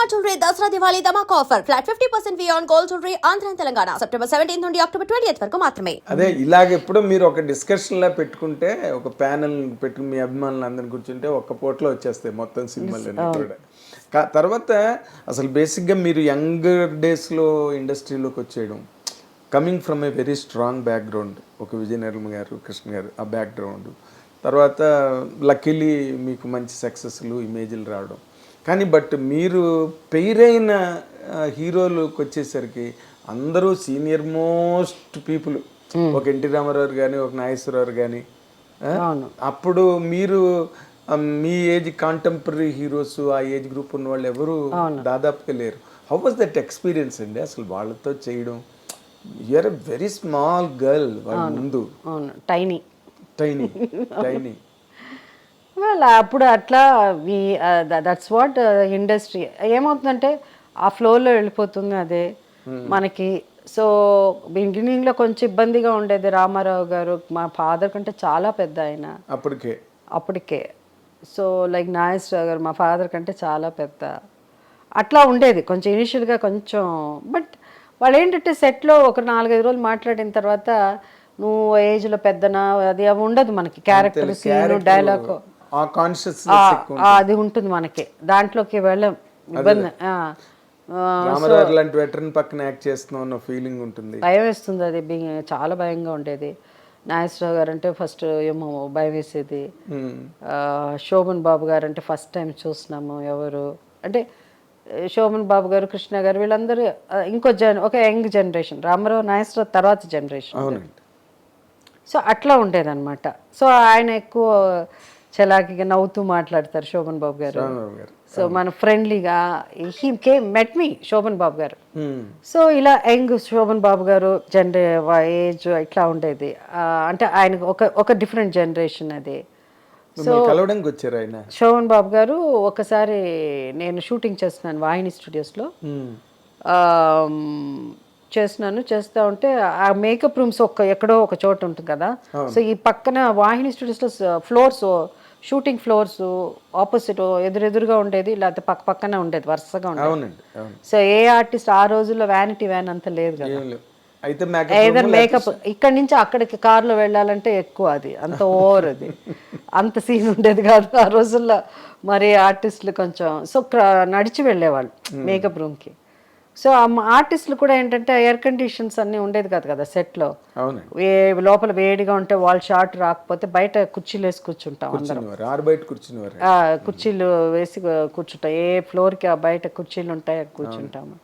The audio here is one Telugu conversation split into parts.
Shalimar Jewelry Dasra Diwali Dhamaka offer. Flat 50% fee on gold jewelry Andhra and Telangana. September 17th నుండి October 20th వరకు మాత్రమే. అదే ఇలాగ ఎప్పుడో మీరు ఒక డిస్కషన్లా పెట్టుకుంటే ఒక ప్యానెల్ పెట్టుకుని మీ అభిమానులు అందరిని కూర్చుంటే ఒక్క పోట్లో వచ్చేస్తాయి మొత్తం సినిమాలన్నీ కూడా. తర్వాత అసలు బేసిక్గా మీరు యంగర్ డేస్లో ఇండస్ట్రీలోకి వచ్చేయడం, coming from a very strong background, ఒక విజయ నిర్మల గారు, కృష్ణ గారు ఆ బ్యాక్గ్రౌండ్, తర్వాత లక్కీలీ మీకు మంచి సక్సెస్లు ఇమేజ్లు రావడం. కానీ బట్ మీరు పెయిరైన హీరోలకు వచ్చేసరికి అందరూ సీనియర్ మోస్ట్ పీపుల్, ఒక ఎన్టీ రామారావు కానీ, ఒక నాగేశ్వరరావు కానీ. అప్పుడు మీరు మీ ఏజ్ కాంటెంపరీ హీరోస్, ఆ ఏజ్ గ్రూప్ ఉన్న వాళ్ళు ఎవరు దాదాపుగా లేరు. హౌ వాజ్ దట్ ఎక్స్పీరియన్స్ అండి అసలు వాళ్ళతో చేయడం? You are a very small girl వాళ్ళ ముందు. టైనీ టైనీ టైనీ well అప్పుడు అట్లా దట్స్ వాట్ ఇండస్ట్రీ ఏమవుతుందంటే ఆ ఫ్లోలో వెళ్ళిపోతుంది అదే మనకి. సో బిగినింగ్లో కొంచెం ఇబ్బందిగా ఉండేది. రామారావు గారు మా ఫాదర్ కంటే చాలా పెద్ద ఆయన అప్పటికే. సో లైక్ నాగేశ్వరరావు గారు మా ఫాదర్ కంటే చాలా పెద్ద. అట్లా ఉండేది కొంచెం ఇనిషియల్గా కొంచెం. బట్ వాళ్ళు ఏంటంటే సెట్లో ఒక 4-5 రోజులు మాట్లాడిన తర్వాత నువ్వు ఏజ్లో పెద్దనా అది అవి ఉండదు మనకి. క్యారెక్టర్, సీను, డైలాగ్ అది ఉంటుంది మనకి. దాంట్లోకి వెళ్ళం ఇబ్బంది. భయం వేస్తుంది. అది చాలా భయంగా ఉండేది. నాగేశ్వరరావు గారు అంటే ఫస్ట్ ఏమో భయం వేసేది. శోభన్ బాబు గారు అంటే ఫస్ట్ టైం చూస్తున్నాము. ఎవరు అంటే శోభన్ బాబు గారు, కృష్ణ గారు వీళ్ళందరూ ఇంకో ఒక యంగ్ జనరేషన్. రామారావు, నాగేశ్వరరావు తర్వాత జనరేషన్. సో అట్లా ఉండేదన్నమాట. సో ఆయన ఎక్కువ చలాకీగా నవ్వుతూ మాట్లాడతారు శోభన్ బాబు గారు. సో మన ఫ్రెండ్లీగా హీ కేమ్ మెట్ మీ శోభన్ బాబు గారు. సో ఇలా యంగ్ శోభన్ బాబు గారు ఏజ్ ఇట్లా ఉండేది. అంటే ఆయన ఒక డిఫరెంట్ జనరేషన్ అది. సో శోభన్ బాబు గారు ఒకసారి నేను షూటింగ్ చేస్తున్నాను వాహిని స్టూడియోస్లో చేస్తూ ఉంటే ఆ మేకప్ రూమ్స్ ఎక్కడో ఒక చోట ఉంటుంది కదా. సో ఈ పక్కన వాహిని స్టూడియోస్లో ఫ్లోర్స్, షూటింగ్ ఫ్లోర్స్ ఆపోజిట్ ఎదురుగా ఉండేది, లేకపోతే పక్కనే ఉండేది, వరుసగా ఉండేది. సో ఏ ఆర్టిస్ట్ ఆ రోజుల్లో వ్యానిటీ వ్యాన్ అంత లేదు కదా. ఏదైనా మేకప్ ఇక్కడి నుంచి అక్కడికి కార్లో వెళ్ళాలంటే ఎక్కువ, అది అంత ఓవర్, అది అంత సీన్ ఉండేది కాదు ఆ రోజుల్లో. మరి ఆర్టిస్టులు కొంచెం సో నడిచి వెళ్ళేవాళ్ళు మేకప్ రూమ్కి. సో ఆర్టిస్టులు కూడా ఏంటంటే ఎయిర్ కండిషన్స్ అన్నీ ఉండేది కాదు కదా సెట్లో. లోపల వేడిగా ఉంటే వాళ్ళు షార్ట్ రాకపోతే బయట కుర్చీలు వేసి కూర్చుంటాం అందరం. కుర్చీలు వేసి కూర్చుంటాం. ఏ ఫ్లోర్కి బయట కుర్చీలు ఉంటాయి కూర్చుంటాము.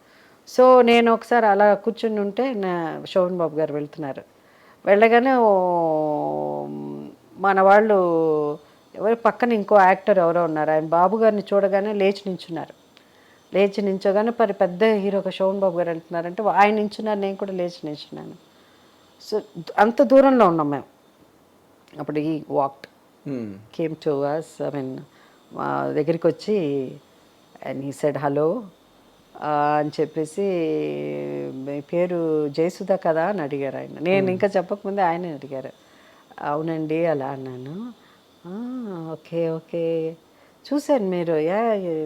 సో నేను ఒకసారి అలా కూర్చుని ఉంటే శోభన్ బాబు గారు వెళ్తున్నారు. వెళ్ళగానే మన వాళ్ళు ఎవరు పక్కన ఇంకో యాక్టర్ ఎవరో ఉన్నారు. ఆయన బాబు గారిని చూడగానే లేచి నించోగానే పెద్ద హీరోగా శోభన్ బాబు గారు వెళ్తున్నారంటే ఆయన నించున్నారు, నేను కూడా లేచి నించున్నాను. సో అంత దూరంలో ఉన్నాం మేము అప్పుడు. ఈ walked came to us, I mean మా దగ్గరికి వచ్చి అండ్ హీ సెడ్ హలో అని చెప్పేసి, మీ పేరు జయసుధ కదా అని అడిగారు ఆయన. నేను ఇంకా చెప్పకముందే ఆయన అడిగారు. అవునండి అలా అన్నాను. ఓకే ఓకే చూశాను మీరు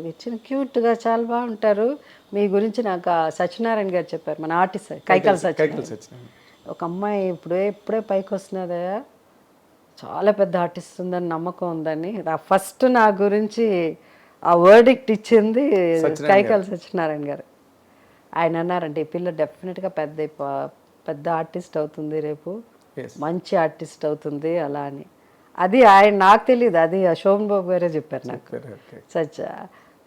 ఇచ్చిన క్యూట్గా చాలా బాగుంటారు. మీ గురించి నాకు సత్యనారాయణ గారు చెప్పారు, మన ఆర్టిస్ట్ కైకాల సత్యనారాయణ. ఒక అమ్మాయి ఇప్పుడే పైకి వస్తున్నదా, చాలా పెద్ద ఆర్టిస్ట్ ఉందని నమ్మకం ఉందని ఫస్ట్ నా గురించి ఆ వర్డిక్ట్ ఇచ్చింది కైకాల సత్యనారాయణ గారు. ఆయన అన్నారంటే ఈ పిల్ల డెఫినెట్గా పెద్ద ఆర్టిస్ట్ అవుతుంది, రేపు మంచి ఆర్టిస్ట్ అవుతుంది అలా అని. అది ఆయన నాకు తెలియదు, అది శోభన్ బాబు గారే చెప్పారు నాకు. సచ్చా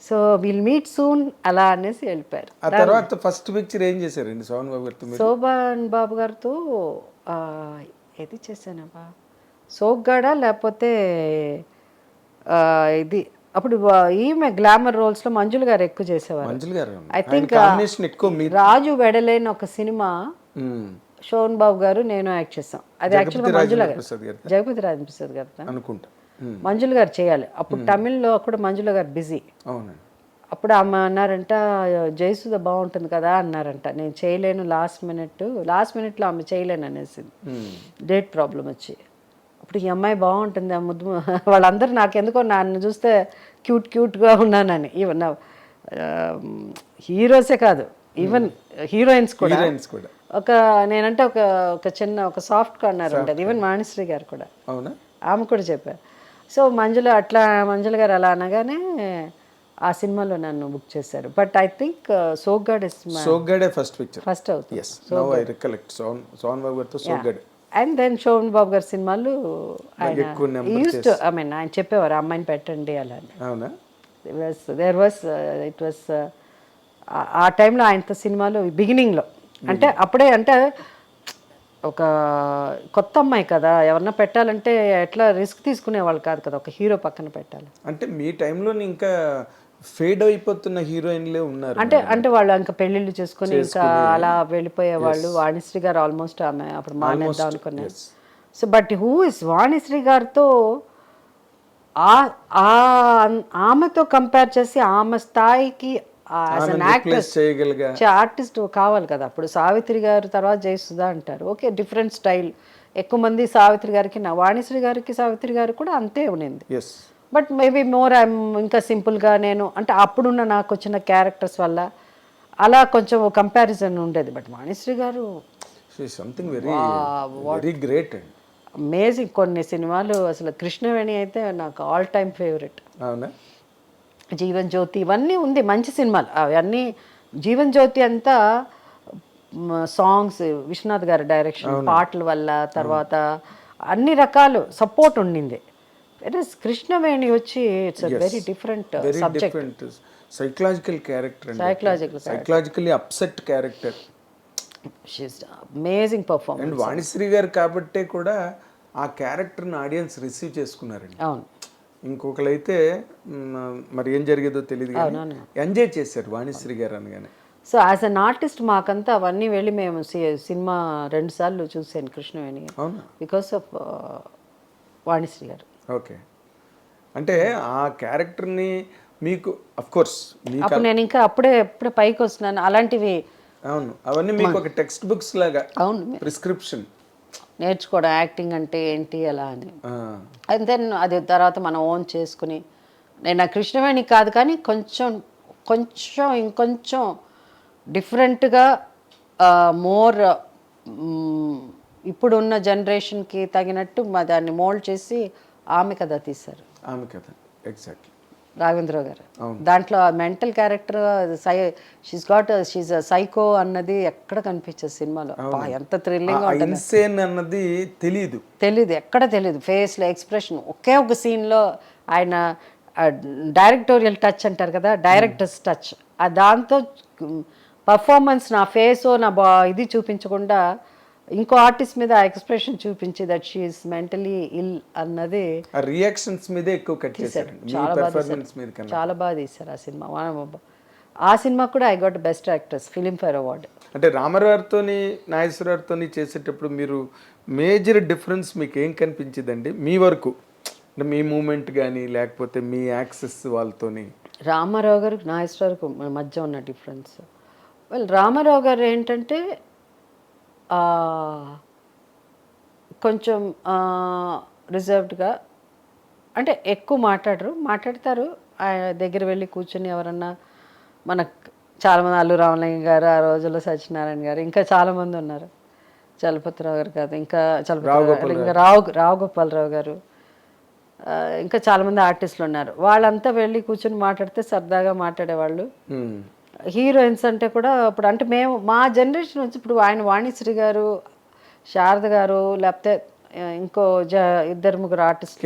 సో విల్ మీట్ సూన్ అలా అనేసి వెళ్ళిపోయారు. ఫస్ట్ పిక్చర్ ఏం చేశారండి శోభన్ బాబు గారితో? శోభన్ బాబు గారితో ఏది చేశానబ్బా, సోగ్గాడ లేకపోతే ఇది అప్పుడు ఈమె గ్లామర్ రోల్స్లో మంజుల గారు ఎక్కువ చేసేవారు. ఐ థింక్ రాజు వెడలేని ఒక సినిమా శోభన్ బాబు గారు నేను యాక్ట్ చేసాం. అది యాక్చువల్గా మంజుల గారు, జగపతి రాజప్రసాద్ గారు అనుకుంటా, మంజుల గారు చేయాలి. అప్పుడు తమిళ్లో కూడా మంజుల గారు బిజీ. అప్పుడు ఆమె అన్నారంట జయసుధ బాగుంటుంది కదా అన్నారంట. నేను చేయలేను, లాస్ట్ మినిట్లో ఆమె చేయలేను అనేసి డేట్ ప్రాబ్లం వచ్చి. అప్పుడు ఈ అమ్మాయి బాగుంటుంది ఆ ముద్దు వాళ్ళందరూ నాకు ఎందుకో నన్ను చూస్తే క్యూట్గా ఉన్నానని. ఈవెన్ హీరోసే కాదు, ఈవెన్ హీరోయిన్స్ కూడా హీరోయిన్స్ కూడా ఒక నేనంటే ఒక ఒక చిన్న ఒక సాఫ్ట్ కార్నర్ ఉంటుంది. ఈవెన్ వాణిశ్రీ గారు కూడా, అవునా? ఆమె కూడా చెప్పారు. సో మంజుల గారు అలా అనగానే ఆ సినిమాలో నన్ను బుక్ చేశారు. But I think Soggad is Soggade first picture. First అవుతుంది. Yes, now I recollect. Sohan Babu గారితో సోగ్గాడే. అండ్ దెన్ శోభన్ బాబు గారి సినిమాలు ఆయన ఎక్కువ నెంబర్ యూస్డ్, ఐ మీన్ ఆయన చెప్పేవారు అమ్మాయిని పెట్టండి అలా అని. అవునా? ఇట్ వాస్ ఆ టైంలో ఆయనతో సినిమాలు బిగినింగ్లో, అంటే అప్పుడే, అంటే ఒక కొత్త అమ్మాయి కదా, ఎవరన్నా పెట్టాలంటే ఎట్లా రిస్క్ తీసుకునేవాళ్ళు కాదు కదా, ఒక హీరో పక్కన పెట్టాలి అంటే మీ టైంలో ఇంకా ఫేడ్ అయిపోతున్న హీరోయిన్లే ఉన్నారు. అంటే వాళ్ళు ఇంకా పెళ్ళిళ్ళు చేసుకుని ఇంకా అలా వెళ్ళిపోయేవాళ్ళు. వాణిశ్రీ గారు ఆల్మోస్ట్ ఆమె అప్పుడు మానేద్దాం అనుకున్నారు. So but who is Vanisri గారితో ఆమెతో కంపేర్ చేసి ఆమె స్థాయికి ఆర్టిస్ట్ కావాలి కదా. అప్పుడు సావిత్రి గారు తర్వాత జయసుధ అంటారు, ఓకే డిఫరెంట్ స్టైల్, ఎక్కువ మంది సావిత్రి గారికి, వాణిశ్రీ గారికి సావిత్రి గారు కూడా అంతే ఉండింది. బట్ మేబీ మోర్ ఇంకా సింపుల్గా నేను, అంటే అప్పుడున్న నాకు వచ్చిన క్యారెక్టర్స్ వల్ల అలా కొంచెం కంపారిజన్ ఉండేది. బట్ వాణిశ్రీ గారు something very great and amazing. కొన్ని సినిమాలు అసలు, కృష్ణవేణి అయితే నాకు ఆల్ టైమ్ ఫేవరెట్. అవునా? జీవన్ జ్యోతి ఇవన్నీ ఉంది మంచి సినిమాలు అవన్నీ. జీవన్ జ్యోతి అంతా సాంగ్స్, విశ్వనాథ్ గారి డైరెక్షన్, పాటల వల్ల, తర్వాత అన్ని రకాలు సపోర్ట్ ఉండింది. కృష్ణవేణి వచ్చి it's very different subject, psychological character, psychologically upset character. She is amazing performance. And Vanisri గారు కాబట్టే కూడా ఆ క్యారెక్టర్ని ఆడియన్స్ రిసీవ్ చేసుకున్నారండి. అవును. ఇంకొకరైతే మరి ఏం జరిగేదో తెలియదు కానీ ఎంజాయ్ చేశారు వాణిశ్రీ గారు అనగానే. సో యాజ్ అన్ ఆర్టిస్ట్ మాకంతా అవన్నీ వెళ్ళి మేము సినిమా 2 సార్లు చూసాను కృష్ణవేణి, బికాస్ ఆఫ్ వాణిశ్రీ గారు. ఓకే, అంటే ఆ క్యారెక్టర్ని మీకు అఫ్ కోర్స్ అప్పుడు నేను ఇంకా అప్పుడే పైకి వస్తున్నాను అలాంటివి. అవును, అవన్నీ మీకు ఒక టెక్స్ట్ బుక్స్ లాగా, అవును, ప్రిస్క్రిప్షన్ నేర్చుకోవడం, యాక్టింగ్ అంటే ఏంటి అలా అని. అండ్ దెన్ అది తర్వాత మనం ఓన్ చేసుకుని, నేను ఆ కృష్ణవేణి కాదు కానీ ఇంకొంచెం డిఫరెంట్గా, మోర్ ఇప్పుడున్న జనరేషన్కి తగినట్టు దాన్ని మోల్డ్ చేసి ఆమె కథ తీశారు. ఆమె కథ ఎగ్జాక్ట్లీ రాఘవేంద్రరావు గారు. దాంట్లో మెంటల్ క్యారెక్టర్ షీజ్ సైకో అన్నది ఎక్కడ కనిపించదు సినిమాలో. ఎంత థ్రిల్లింగ్ అన్నది తెలీదు, ఎక్కడ తెలీదు. ఫేస్లో ఎక్స్ప్రెషన్, ఒకే ఒక సీన్లో ఆయన డైరెక్టోరియల్ టచ్ అంటారు కదా, డైరెక్టర్స్ టచ్, దాంతో పర్ఫార్మెన్స్ నా ఫేస్ నా ఇది చూపించకుండా ఇంకో ఆర్టిస్ట్ మీద ఆ ఎక్స్ప్రెషన్ చూపించి దట్ షీ ఈస్ మెంటలీ ఇల్ అన్నది రియాక్షన్స్ మీదే ఎక్కువ కట్ చేశారు. చాలా బాగా తీశారు ఆ సినిమా. ఆ సినిమా కూడా I got best actress Filmfare award. అంటే రామారావుతో నాగేశ్వరరావుతో చేసేటప్పుడు మీరు మేజర్ డిఫరెన్స్ మీకు ఏం కనిపించిందండి మీ వరకు? అంటే మీ మూమెంట్ కానీ లేకపోతే మీ యాక్సెస్ వాళ్ళతోని? రామారావు గారు నాగేశ్వరరావుకు మధ్య ఉన్న డిఫరెన్స్, రామారావు గారు ఏంటంటే కొంచెం రిజర్వ్డ్గా, అంటే ఎక్కువ మాట్లాడతారు. ఆయన దగ్గర వెళ్ళి కూర్చొని ఎవరన్నా మనకు చాలామంది, అల్లు రామలింగ గారు, ఆ రోజుల్లో సత్యనారాయణ గారు, ఇంకా చాలామంది ఉన్నారు, చలపతిరావు గారు కాదు, ఇంకా రావు గోపాలరావు గారు, ఇంకా చాలామంది ఆర్టిస్టులు ఉన్నారు. వాళ్ళంతా వెళ్ళి కూర్చొని మాట్లాడితే సరదాగా మాట్లాడేవాళ్ళు. హీరోయిన్స్ అంటే కూడా ఇప్పుడు, అంటే మేము మా జనరేషన్ వచ్చి ఇప్పుడు ఆయన వాణిశ్రీ గారు, శారద గారు, లేకపోతే ఇంకో 2-3 ఆర్టిస్ట్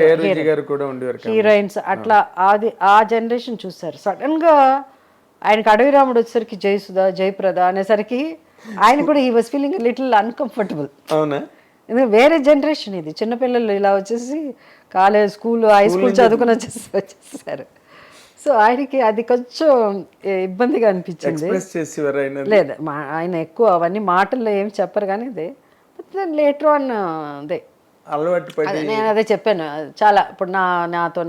హీరోయిన్స్, అట్లా ఆ జనరేషన్ చూసారు. సడన్గా ఆయనకి అడవి రాముడు వచ్చేసరికి జయసుధ, జయప్రద అనేసరికి ఆయన కూడా he was feeling little uncomfortable. అవునా? వేరే జనరేషన్ ఇది, చిన్నపిల్లలు ఇలా వచ్చేసి కాలేజ్, స్కూల్, హై స్కూల్ చదువుకుని వచ్చేసారు. సో ఆయనకి అది కొంచెం ఇబ్బందిగా అనిపించింది. లేదు, ఆయన ఎక్కువ అవన్నీ మాటల్లో ఏమి చెప్పరు కానీ అదే లేటర్ ఆన్ అదే అలవాటు పడి, నేను అదే చెప్పాను చాలా. ఇప్పుడు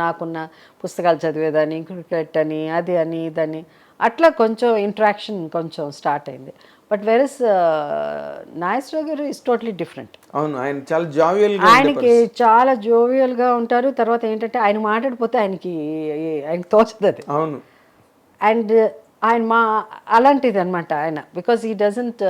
నాకున్న పుస్తకాలు చదివేదాన్ని, క్రికెట్ అని, అది అని, ఇదని, అట్లా కొంచెం ఇంట్రాక్షన్ కొంచెం స్టార్ట్ అయింది. బట్ వెరస్ నాగేశ్వరరావు గారు ఇస్ టోటలీ డిఫరెంట్. అవును, ఆయన చాలా జావియల్, ఆయనకి చాలా జోవియల్గా ఉంటారు. తర్వాత ఏంటంటే ఆయన మాట్లాడిపోతే ఆయనకి తోచదు అది. అవును. అండ్ ఆయన అలాంటిది అనమాట ఆయన, బికాజ్ ఈ డజంట్.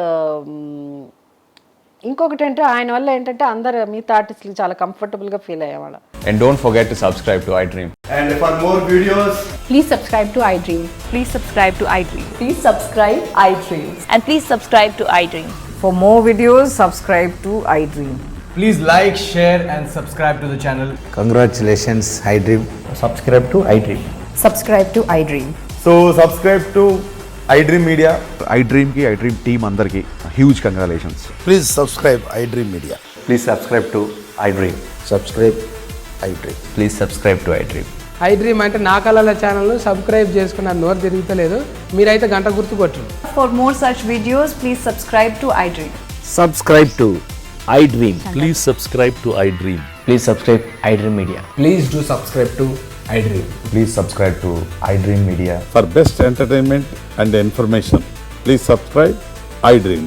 ఇంకొకటి అంటే ఆయన వల్ల ఏంటంటే అందరు మిగతా ఆర్టిస్టులు చాలా కంఫర్టబుల్గా feel అయ్యేవాళ్ళం. And don't forget to subscribe to iDream. And for more videos, Please subscribe to iDream. Please subscribe to iDream. Please subscribe iDream. And please subscribe to iDream. For more videos, subscribe to iDream. please like, share, and subscribe to the channel. Congratulations, iDream. Subscribe to iDream. Subscribe to iDream. So subscribe to iDream Media. iDream ki iDream team andarki huge congratulations. Please subscribe iDream Media. Please subscribe to iDream. Subscribe iDream. Please subscribe to iDream. iDream అంటే నా కళల ఛానల్ను సబ్స్క్రైబ్ చేసుకున్న నోరు తిరుగుతలేదు, మీరైతే గంట గుర్తు కొట్టండి. For more such videos, please subscribe to iDream. Subscribe to iDream. Please subscribe to iDream. Please subscribe iDream Media. Please do subscribe to iDream. Please subscribe to iDream Media. For best entertainment and information, please subscribe iDream.